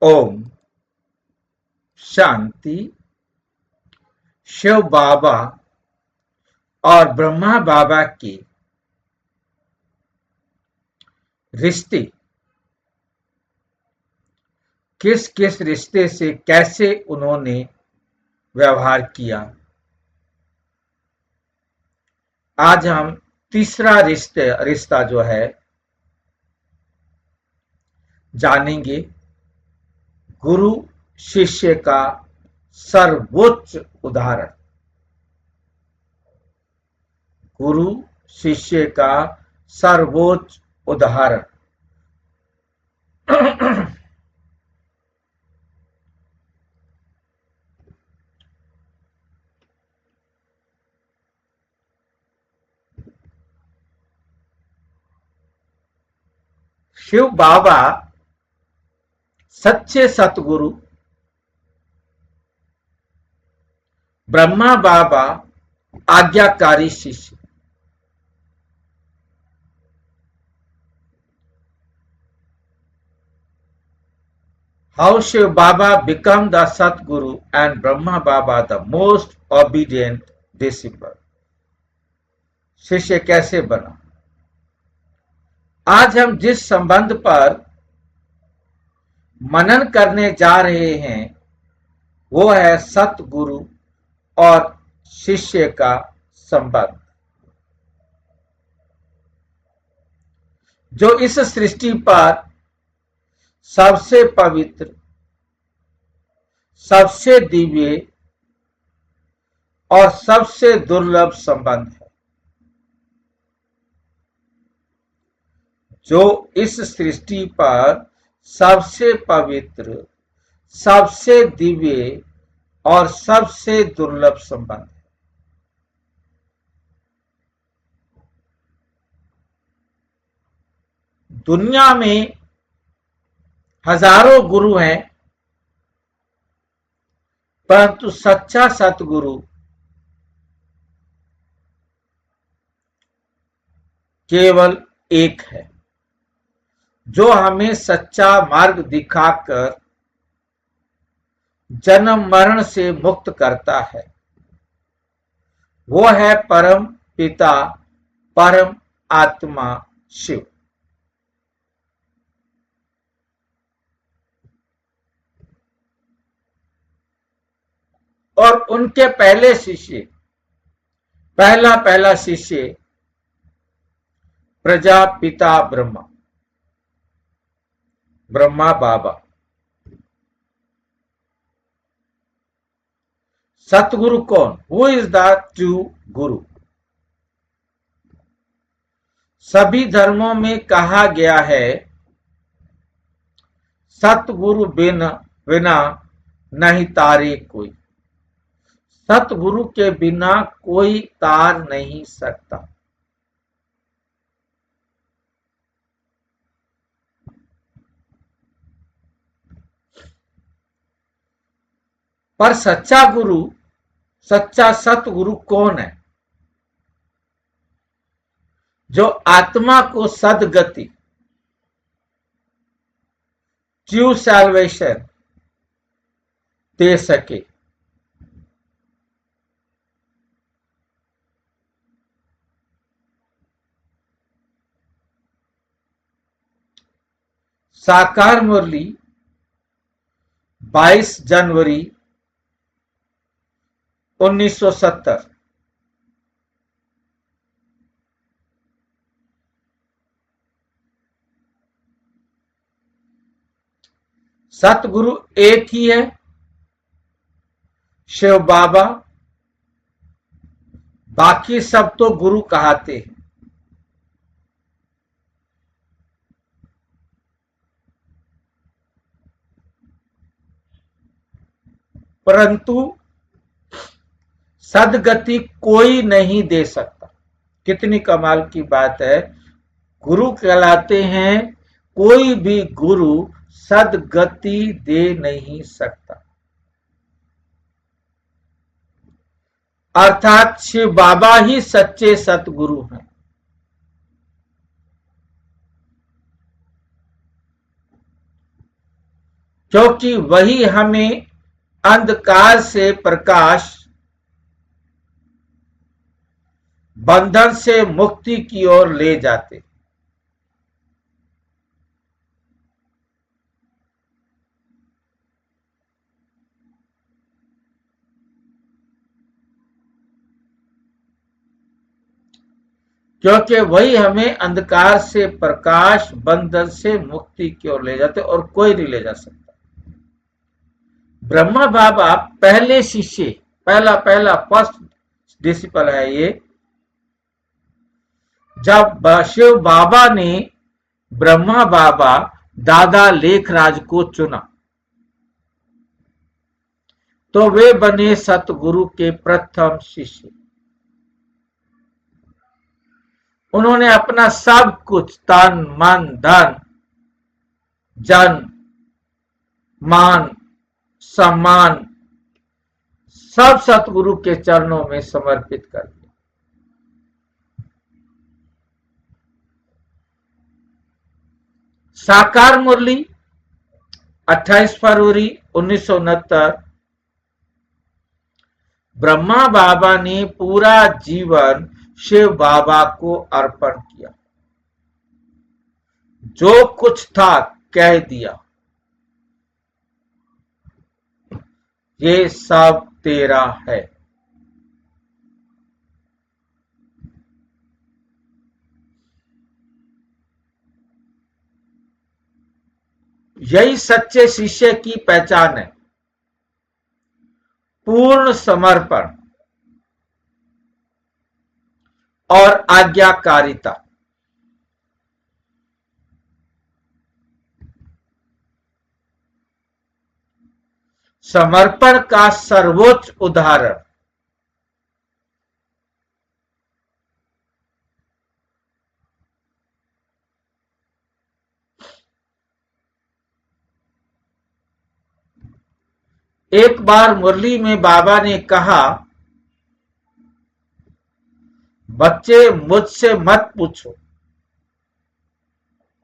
ओम शांति। शिव बाबा और ब्रह्मा बाबा के रिश्ते, किस किस रिश्ते से कैसे उन्होंने व्यवहार किया, आज हम तीसरा रिश्ता जो है जानेंगे। गुरु शिष्य का सर्वोच्च उदाहरण। गुरु शिष्य का सर्वोच्च उदाहरण। शिव बाबा सच्चे सतगुरु, ब्रह्मा बाबा आज्ञाकारी शिष्य। How Shiv Baba become the Satguru and Brahma Baba the most obedient disciple। शिष्य कैसे बना। आज हम जिस संबंध पर मनन करने जा रहे हैं वो है सतगुरु और शिष्य का संबंध, जो इस सृष्टि पर सबसे पवित्र, सबसे दिव्य और सबसे दुर्लभ संबंध है। जो इस सृष्टि पर सबसे पवित्र, सबसे दिव्य और सबसे दुर्लभ संबंध है। दुनिया में हजारों गुरु हैं, परंतु सच्चा सतगुरु केवल एक है, जो हमें सच्चा मार्ग दिखाकर जन्म मरण से मुक्त करता है। वो है परम पिता, परम आत्मा शिव। और उनके पहले शिष्य, पहला शिष्य प्रजापिता ब्रह्मा बाबा। सतगुरु कौन? हु इज द ट्रू गुरु? सभी धर्मों में कहा गया है सतगुरु बिना नहीं तारे कोई। सतगुरु के बिना कोई तार नहीं सकता। पर सच्चा गुरु, सच्चा सतगुरु कौन है? जो आत्मा को सदगति, ट्रू सैल्वेशन दे सके। साकार मुरली 22 जनवरी 1970। सतगुरु एक ही है, शिव बाबा। बाकी सब तो गुरु कहते हैं। परंतु सदगति कोई नहीं दे सकता। कितनी कमाल की बात है। गुरु कहलाते हैं, कोई भी गुरु सदगति दे नहीं सकता। अर्थात शिव बाबा ही सच्चे सतगुरु हैं। क्योंकि वही हमें अंधकार से प्रकाश, बंधन से मुक्ति की ओर ले जाते। क्योंकि वही हमें अंधकार से प्रकाश, बंधन से मुक्ति की ओर ले जाते और कोई नहीं ले जा सकता। ब्रह्मा बाबा पहले शिष्य, पहला पहला फर्स्ट डिसिपल है ये। जब शिव बाबा ने ब्रह्मा बाबा दादा लेखराज को चुना तो वे बने सतगुरु के प्रथम शिष्य। उन्होंने अपना सब कुछ, तन मन धन जन मान सम्मान, सब सतगुरु के चरणों में समर्पित कर दिया। साकार मुरली 28 फरवरी 1969। ब्रह्मा बाबा ने पूरा जीवन शिव बाबा को अर्पण किया। जो कुछ था कह दिया, ये सब तेरा है। यही सच्चे शिष्य की पहचान है, पूर्ण समर्पण और आज्ञाकारिता। समर्पण का सर्वोच्च उदाहरण एक बार मुरली में बाबा ने कहा, बच्चे मुझसे मत पूछो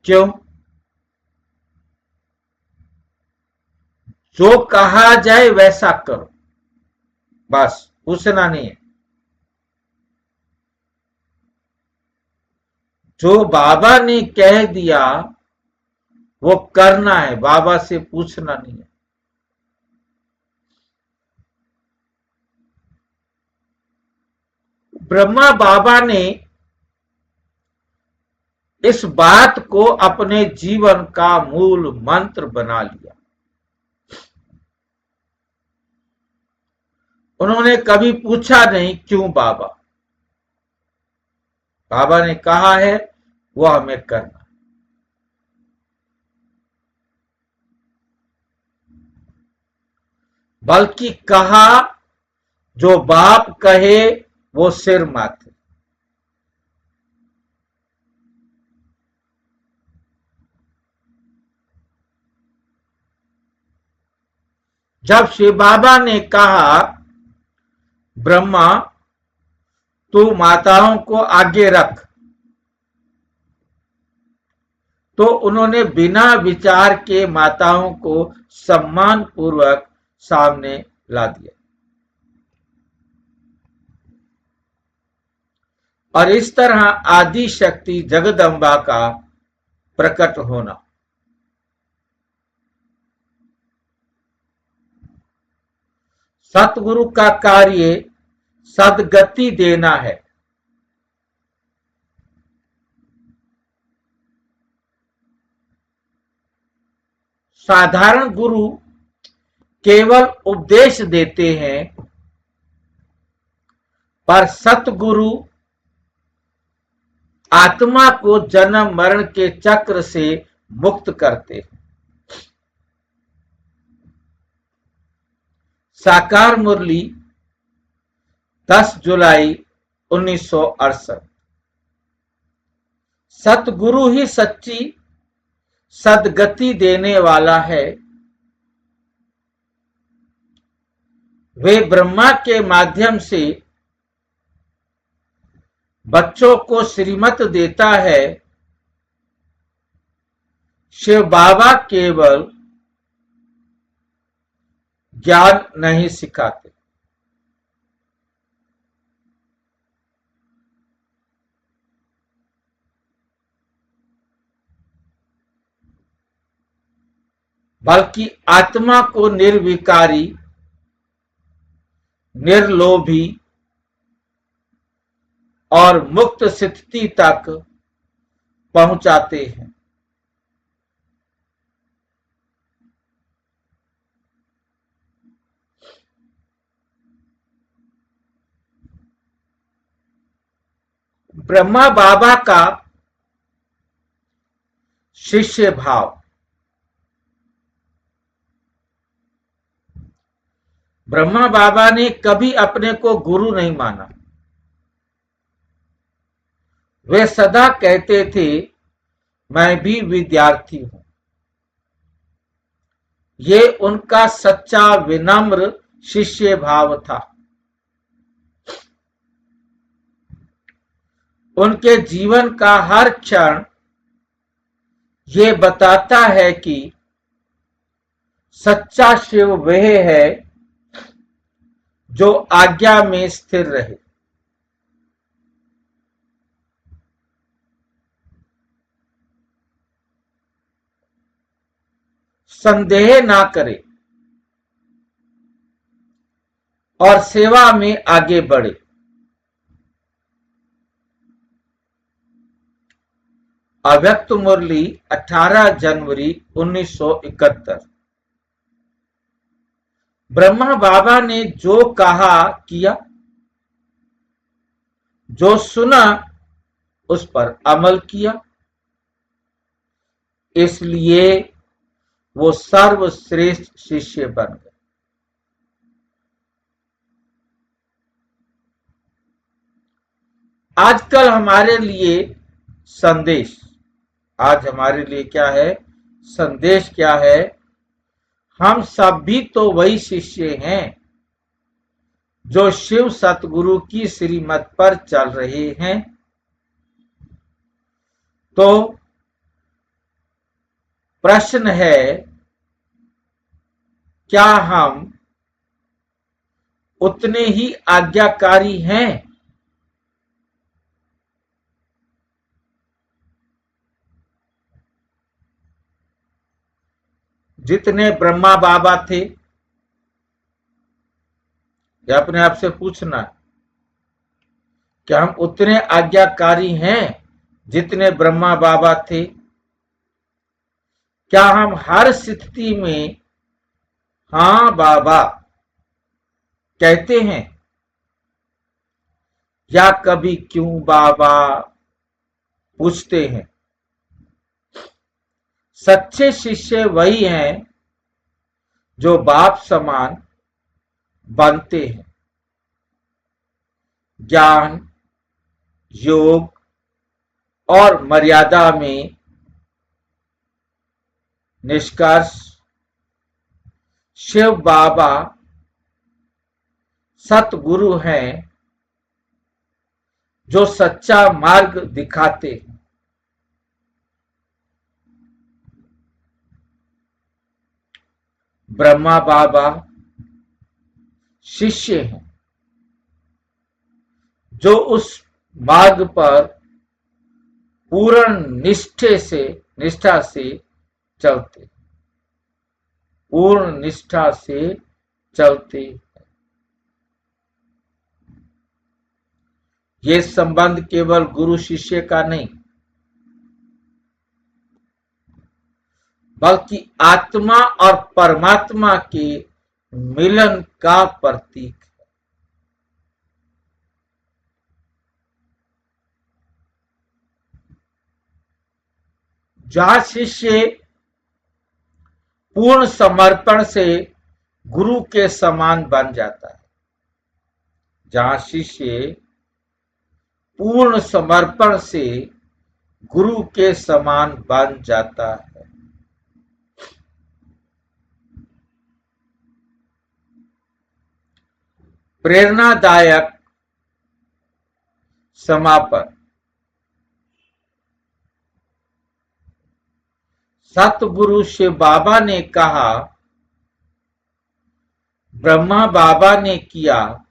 क्यों, जो कहा जाए वैसा करो, बस पूछना नहीं है। जो बाबा ने कह दिया वो करना है, बाबा से पूछना नहीं है। ब्रह्मा बाबा ने इस बात को अपने जीवन का मूल मंत्र बना लिया। उन्होंने कभी पूछा नहीं क्यों बाबा, बाबा ने कहा है वो हमें करना। बल्कि कहा, जो बाप कहे वो सिर माथे। जब शिव बाबा ने कहा, ब्रह्मा तू माताओं को आगे रख, तो उन्होंने बिना विचार के माताओं को सम्मान पूर्वक सामने ला दिया। और इस तरह आदि शक्ति जगदम्बा का प्रकट होना। सतगुरु का कार्य सद्गति देना है। साधारण गुरु केवल उपदेश देते हैं, पर सतगुरु आत्मा को जन्म मरण के चक्र से मुक्त करते हैं। साकार मुरली 10 जुलाई 1968। सतगुरु ही सच्ची सद्गति देने वाला है। वे ब्रह्मा के माध्यम से बच्चों को श्रीमत देता है। शिव बाबा केवल ज्ञान नहीं सिखाते। बल्कि आत्मा को निर्विकारी, निर्लोभी और मुक्त स्थिति तक पहुंचाते हैं। ब्रह्मा बाबा का शिष्य भाव। ब्रह्मा बाबा ने कभी अपने को गुरु नहीं माना। वे सदा कहते थे, मैं भी विद्यार्थी हूं। ये उनका सच्चा विनम्र शिष्य भाव था। उनके जीवन का हर क्षण ये बताता है कि सच्चा शिव वह है जो आज्ञा में स्थिर रहे। संदेह ना करे और सेवा में आगे बढ़े। अव्यक्त मुरली 18 जनवरी 1971। ब्रह्मा बाबा ने जो कहा किया, जो सुना उस पर अमल किया, इसलिए वो सर्वश्रेष्ठ शिष्य बन गए। आजकल हमारे लिए संदेश, आज हमारे लिए क्या है, संदेश क्या है? हम सब भी तो वही शिष्य हैं जो शिव सतगुरु की श्रीमत पर चल रहे हैं। तो प्रश्न है, क्या हम उतने ही आज्ञाकारी हैं? जितने ब्रह्मा बाबा थे? ये अपने आप से पूछना, क्या हम उतने आज्ञाकारी हैं जितने ब्रह्मा बाबा थे? क्या हम हर स्थिति में हाँ बाबा कहते हैं, या कभी क्यों बाबा पूछते हैं? सच्चे शिष्य वही हैं जो बाप समान बनते हैं। ज्ञान, योग और मर्यादा में निष्कर्ष, शिव बाबा सतगुरु हैं जो सच्चा मार्ग दिखाते हैं। ब्रह्मा बाबा शिष्य हैं जो उस मार्ग पर पूर्ण निष्ठा से चलते, पूर्ण निष्ठा से चलते। ये संबंध केवल गुरु शिष्य का नहीं, बल्कि आत्मा और परमात्मा के मिलन का प्रतीक है। जहां शिष्य पूर्ण समर्पण से गुरु के समान बन जाता है, जहां शिष्य पूर्ण समर्पण से गुरु के समान बन जाता है। प्रेरणादायक समापन। सतगुरु शिव बाबा ने कहा, ब्रह्मा बाबा ने किया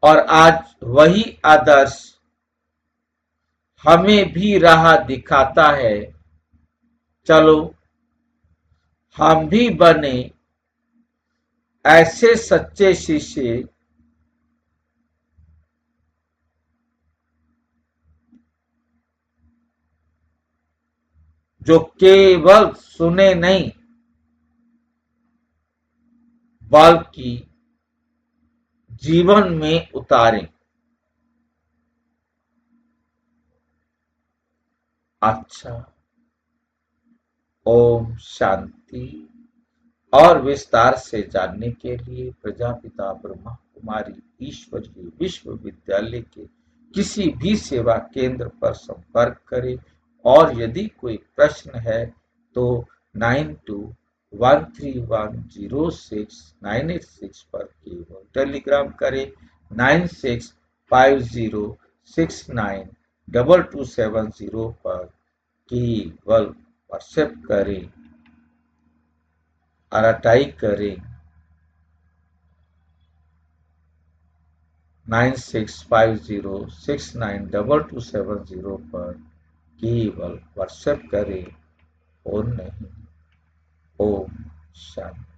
और आज वही आदर्श हमें भी राह दिखाता है। चलो हम भी बने ऐसे सच्चे शिष्य जो केवल सुने नहीं बल्कि जीवन में उतारें। अच्छा, ओम शांति। और विस्तार से जानने के लिए प्रजापिता ब्रह्मा कुमारी ईश्वरीय विश्वविद्यालय के किसी भी सेवा केंद्र पर संपर्क करें और यदि कोई प्रश्न है तो 9213106986 पर केवल टेलीग्राम करें। 9650692270 पर केवल व्हाट्सएप करें और टाइप करें 9650692270 पर केवल व्हाट्सएप करें और नहीं। ओम शांति।